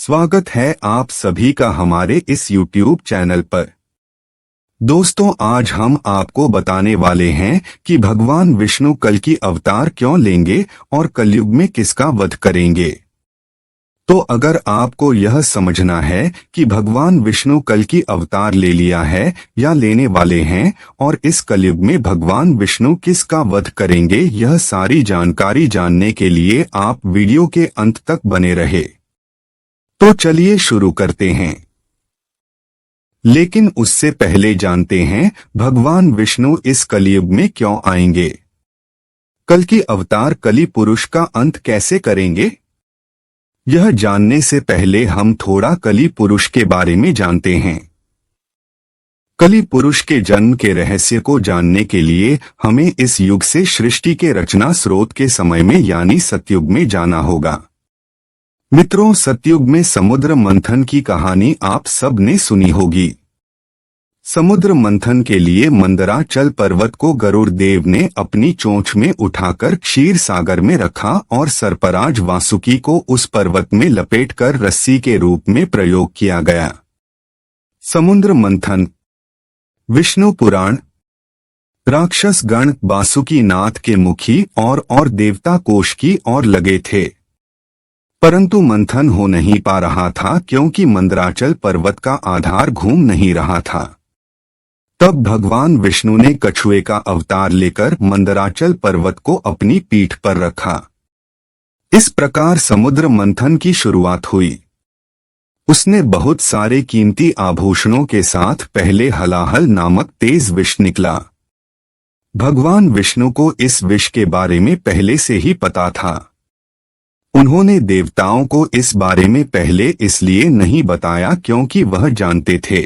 स्वागत है आप सभी का हमारे इस YouTube चैनल पर। दोस्तों, आज हम आपको बताने वाले हैं कि भगवान विष्णु कल की अवतार क्यों लेंगे और कलयुग में किसका वध करेंगे। तो अगर आपको यह समझना है कि भगवान विष्णु कल की अवतार ले लिया है या लेने वाले हैं और इस कलयुग में भगवान विष्णु किसका वध करेंगे, यह सारी जानकारी जानने के लिए आप वीडियो के अंत तक बने रहे। तो चलिए शुरू करते हैं। लेकिन उससे पहले जानते हैं भगवान विष्णु इस कलयुग में क्यों आएंगे। कल की अवतार कली पुरुष का अंत कैसे करेंगे, यह जानने से पहले हम थोड़ा कली पुरुष के बारे में जानते हैं। कली पुरुष के जन्म के रहस्य को जानने के लिए हमें इस युग से सृष्टि के रचना स्रोत के समय में यानी सतयुग में जाना होगा। मित्रों, सतयुग में समुद्र मंथन की कहानी आप सब ने सुनी होगी। समुद्र मंथन के लिए मंदराचल पर्वत को गरुड़ देव ने अपनी चोंच में उठाकर क्षीर सागर में रखा और सर्पराज वासुकी को उस पर्वत में लपेटकर रस्सी के रूप में प्रयोग किया गया। समुद्र मंथन। विष्णु पुराण। राक्षस गण वासुकी नाथ के मुखी और देवता कोष की ओर लगे थे, परंतु मंथन हो नहीं पा रहा था क्योंकि मंदराचल पर्वत का आधार घूम नहीं रहा था। तब भगवान विष्णु ने कछुए का अवतार लेकर मंदराचल पर्वत को अपनी पीठ पर रखा। इस प्रकार समुद्र मंथन की शुरुआत हुई। उसने बहुत सारे कीमती आभूषणों के साथ पहले हलाहल नामक तेज विष निकला। भगवान विष्णु को इस विष के बारे में पहले से ही पता था। उन्होंने देवताओं को इस बारे में पहले इसलिए नहीं बताया क्योंकि वह जानते थे,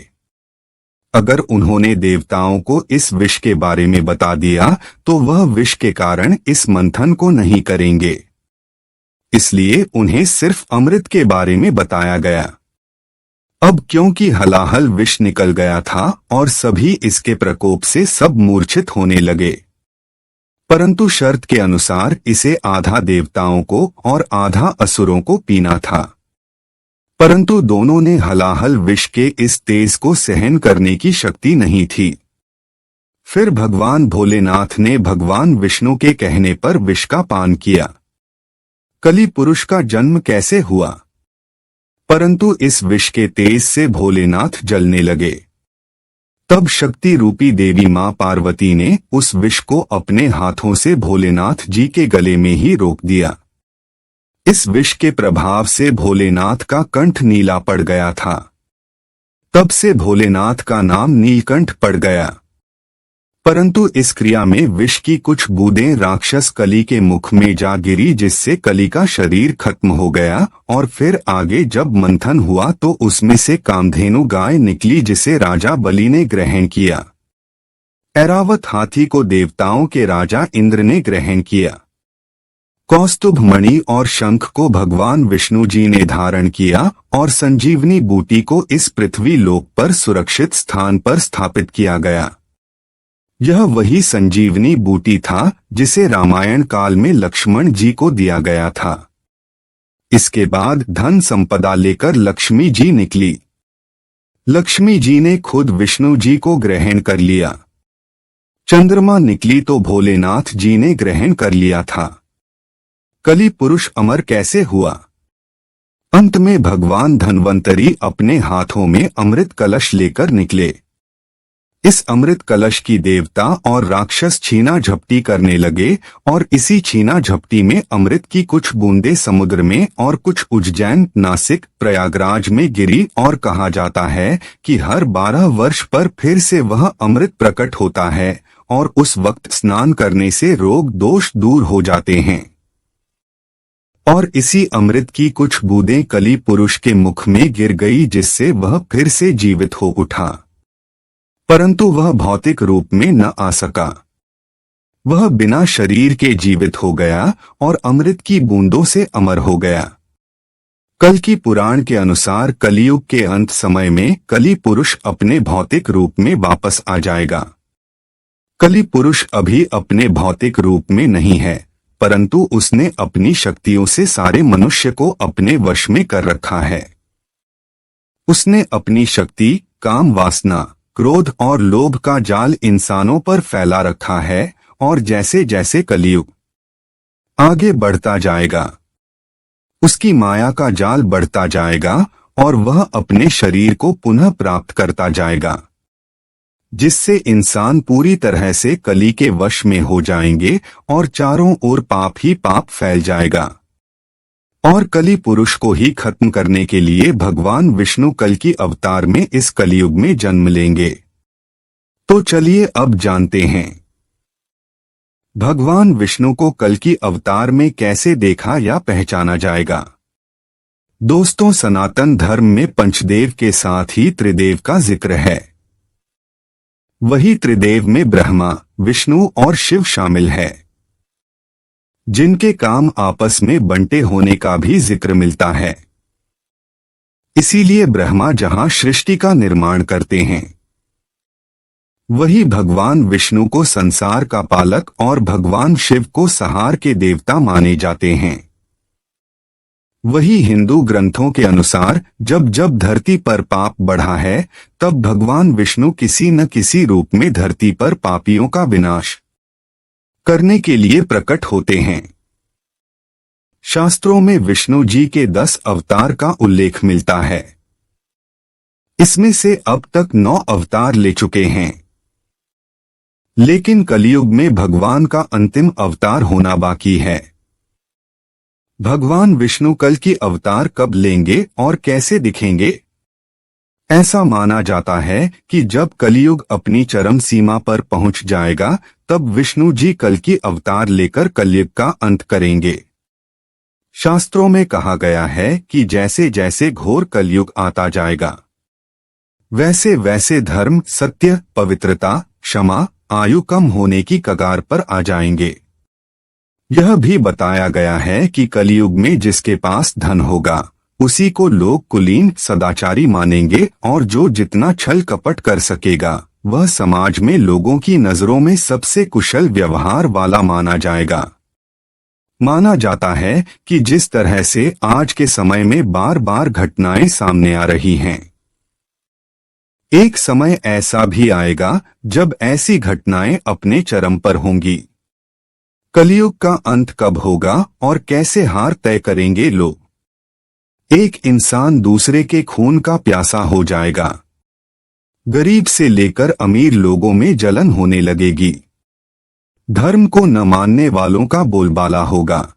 अगर उन्होंने देवताओं को इस विष के बारे में बता दिया तो वह विष के कारण इस मंथन को नहीं करेंगे। इसलिए उन्हें सिर्फ अमृत के बारे में बताया गया। अब क्योंकि हलाहल विष निकल गया था और सभी इसके प्रकोप से सब मूर्छित होने लगे, परंतु शर्त के अनुसार इसे आधा देवताओं को और आधा असुरों को पीना था। परंतु दोनों ने हलाहल विष के इस तेज को सहन करने की शक्ति नहीं थी। फिर भगवान भोलेनाथ ने भगवान विष्णु के कहने पर विष का पान किया। कली पुरुष का जन्म कैसे हुआ? परंतु इस विष के तेज से भोलेनाथ जलने लगे। तब शक्ति रूपी देवी मां पार्वती ने उस विष को अपने हाथों से भोलेनाथ जी के गले में ही रोक दिया। इस विष के प्रभाव से भोलेनाथ का कंठ नीला पड़ गया था। तब से भोलेनाथ का नाम नीलकंठ पड़ गया। परंतु इस क्रिया में विष की कुछ बूंदें राक्षस कली के मुख में जा गिरी, जिससे कली का शरीर खत्म हो गया। और फिर आगे जब मंथन हुआ तो उसमें से कामधेनु गाय निकली, जिसे राजा बलि ने ग्रहण किया। ऐरावत हाथी को देवताओं के राजा इंद्र ने ग्रहण किया। कौस्तुभ मणि और शंख को भगवान विष्णु जी ने धारण किया और संजीवनी बूटी को इस पृथ्वी लोक पर सुरक्षित स्थान पर स्थापित किया गया। यह वही संजीवनी बूटी था जिसे रामायण काल में लक्ष्मण जी को दिया गया था। इसके बाद धन संपदा लेकर लक्ष्मी जी निकली। लक्ष्मी जी ने खुद विष्णु जी को ग्रहण कर लिया। चंद्रमा निकली तो भोलेनाथ जी ने ग्रहण कर लिया था। कली पुरुष अमर कैसे हुआ? अंत में भगवान धन्वंतरी अपने हाथों में अमृत कलश लेकर निकले। इस अमृत कलश की देवता और राक्षस छीना झपटी करने लगे और इसी छीना झपटी में अमृत की कुछ बूंदें समुद्र में और कुछ उज्जैन, नासिक, प्रयागराज में गिरी। और कहा जाता है कि हर 12 वर्ष पर फिर से वह अमृत प्रकट होता है और उस वक्त स्नान करने से रोग दोष दूर हो जाते हैं। और इसी अमृत की कुछ बूंदें कली पुरुष के मुख में गिर गई, जिससे वह फिर से जीवित हो उठा। परंतु वह भौतिक रूप में न आ सका। वह बिना शरीर के जीवित हो गया और अमृत की बूंदों से अमर हो गया। कल की पुराण के अनुसार कलियुग के अंत समय में कली पुरुष अपने भौतिक रूप में वापस आ जाएगा। कली पुरुष अभी अपने भौतिक रूप में नहीं है, परंतु उसने अपनी शक्तियों से सारे मनुष्य को अपने वश में कर रखा है। उसने अपनी शक्ति, काम वासना, क्रोध और लोभ का जाल इंसानों पर फैला रखा है और जैसे जैसे कलयुग आगे बढ़ता जाएगा उसकी माया का जाल बढ़ता जाएगा और वह अपने शरीर को पुनः प्राप्त करता जाएगा, जिससे इंसान पूरी तरह से कली के वश में हो जाएंगे और चारों ओर पाप ही पाप फैल जाएगा। और कली पुरुष को ही खत्म करने के लिए भगवान विष्णु कल की अवतार में इस कलियुग में जन्म लेंगे। तो चलिए अब जानते हैं भगवान विष्णु को कल की अवतार में कैसे देखा या पहचाना जाएगा। दोस्तों, सनातन धर्म में पंचदेव के साथ ही त्रिदेव का जिक्र है। वही त्रिदेव में ब्रह्मा, विष्णु और शिव शामिल है, जिनके काम आपस में बंटे होने का भी जिक्र मिलता है। इसीलिए ब्रह्मा जहां सृष्टि का निर्माण करते हैं, वही भगवान विष्णु को संसार का पालक और भगवान शिव को संहार के देवता माने जाते हैं। वही हिंदू ग्रंथों के अनुसार जब जब धरती पर पाप बढ़ा है, तब भगवान विष्णु किसी न किसी रूप में धरती पर पापियों का विनाश करने के लिए प्रकट होते हैं। शास्त्रों में विष्णु जी के 10 अवतार का उल्लेख मिलता है। इसमें से अब तक 9 अवतार ले चुके हैं, लेकिन कलयुग में भगवान का अंतिम अवतार होना बाकी है। भगवान विष्णु कल की अवतार कब लेंगे और कैसे दिखेंगे? ऐसा माना जाता है कि जब कलयुग अपनी चरम सीमा पर पहुंच जाएगा, तब विष्णु जी कल की अवतार लेकर कलयुग का अंत करेंगे। शास्त्रों में कहा गया है कि जैसे जैसे घोर कलयुग आता जाएगा, वैसे वैसे धर्म, सत्य, पवित्रता, क्षमा, आयु कम होने की कगार पर आ जाएंगे। यह भी बताया गया है कि कलयुग में जिसके पास धन होगा, उसी को लोग कुलीन, सदाचारी मानेंगे और जो जितना छल कपट कर सकेगा, वह समाज में लोगों की नजरों में सबसे कुशल व्यवहार वाला माना जाएगा। माना जाता है कि जिस तरह से आज के समय में बार बार घटनाएं सामने आ रही हैं, एक समय ऐसा भी आएगा जब ऐसी घटनाएं अपने चरम पर होंगी। कलयुग का अंत कब होगा और कैसे हार तय करेंगे लोग? एक इंसान दूसरे के खून का प्यासा हो जाएगा। गरीब से लेकर अमीर लोगों में जलन होने लगेगी। धर्म को न मानने वालों का बोलबाला होगा।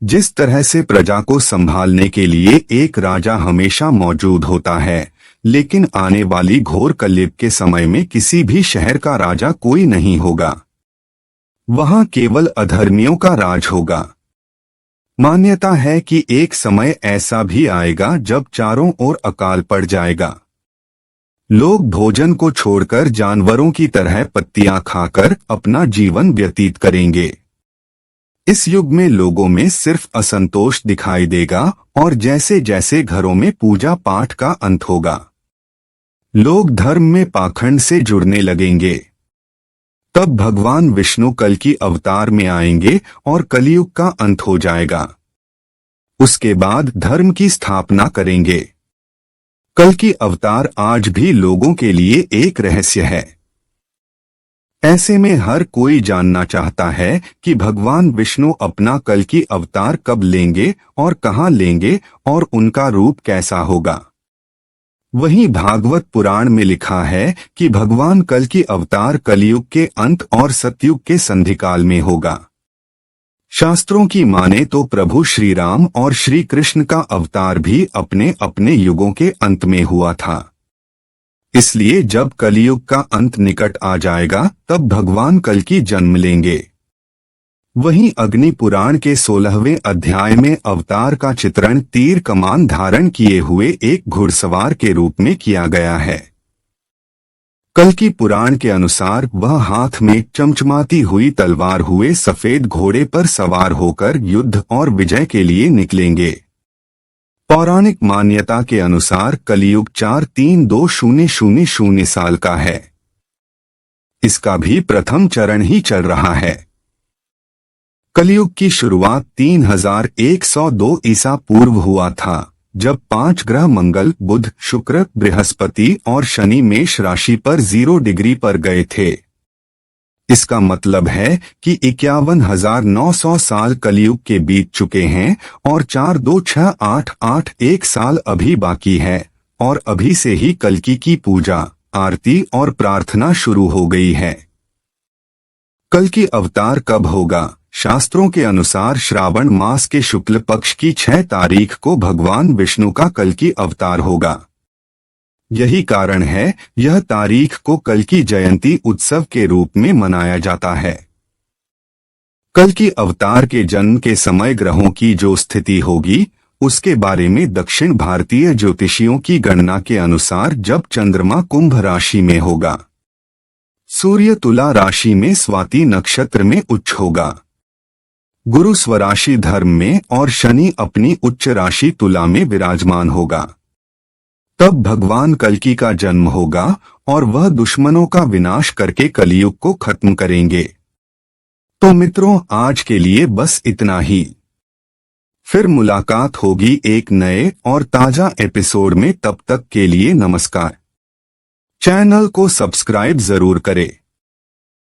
जिस तरह से प्रजा को संभालने के लिए एक राजा हमेशा मौजूद होता है, लेकिन आने वाली घोर कलयुग के समय में किसी भी शहर का राजा कोई नहीं होगा। वहां केवल अधर्मियों का राज होगा। मान्यता है कि एक समय ऐसा भी आएगा जब चारों ओर अकाल पड़ जाएगा। लोग भोजन को छोड़कर जानवरों की तरह पत्तियां खाकर अपना जीवन व्यतीत करेंगे। इस युग में लोगों में सिर्फ असंतोष दिखाई देगा और जैसे जैसे घरों में पूजा पाठ का अंत होगा, लोग धर्म में पाखंड से जुड़ने लगेंगे। तब भगवान विष्णु कल की अवतार में आएंगे और कलयुग का अंत हो जाएगा। उसके बाद धर्म की स्थापना करेंगे। कल की अवतार आज भी लोगों के लिए एक रहस्य है। ऐसे में हर कोई जानना चाहता है कि भगवान विष्णु अपना कल की अवतार कब लेंगे और कहां लेंगे और उनका रूप कैसा होगा। वहीं भागवत पुराण में लिखा है कि भगवान कल की अवतार कलयुग के अंत और सतयुग के संधिकाल में होगा। शास्त्रों की माने तो प्रभु श्री राम और श्री कृष्ण का अवतार भी अपने अपने युगों के अंत में हुआ था। इसलिए जब कलयुग का अंत निकट आ जाएगा, तब भगवान कल की जन्म लेंगे। वहीं अग्नि पुराण के 16वें अध्याय में अवतार का चित्रण तीर कमान धारण किए हुए एक घुड़सवार के रूप में किया गया है। कल की पुराण के अनुसार वह हाथ में चमचमाती हुई तलवार हुए सफेद घोड़े पर सवार होकर युद्ध और विजय के लिए निकलेंगे। पौराणिक मान्यता के अनुसार कलयुग 432000 साल का है। इसका भी प्रथम चरण ही चल रहा है। कलयुग की शुरुआत 3102 ईसा पूर्व हुआ था, जब 5 ग्रह मंगल, बुध, शुक्र, बृहस्पति और शनि मेष राशि पर 0 डिग्री पर गए थे। इसका मतलब है कि 51,900 साल कलयुग के बीत चुके हैं और 42688 साल अभी बाकी है और अभी से ही कल्कि की पूजा, आरती और प्रार्थना शुरू हो गई है। कल्कि अवतार कब होगा? शास्त्रों के अनुसार श्रावण मास के शुक्ल पक्ष की 6 तारीख को भगवान विष्णु का कल्कि अवतार होगा। यही कारण है यह तारीख को कल्कि जयंती उत्सव के रूप में मनाया जाता है। कल्कि अवतार के जन्म के समय ग्रहों की जो स्थिति होगी उसके बारे में दक्षिण भारतीय ज्योतिषियों की गणना के अनुसार जब चंद्रमा कुंभ राशि में होगा, सूर्य तुला राशि में स्वाति नक्षत्र में उच्च होगा, गुरु स्वराशि धर्म में और शनि अपनी उच्च राशि तुला में विराजमान होगा, तब भगवान कल्कि का जन्म होगा और वह दुश्मनों का विनाश करके कलयुग को खत्म करेंगे। तो मित्रों, आज के लिए बस इतना ही। फिर मुलाकात होगी एक नए और ताजा एपिसोड में। तब तक के लिए नमस्कार। चैनल को सब्सक्राइब जरूर करें।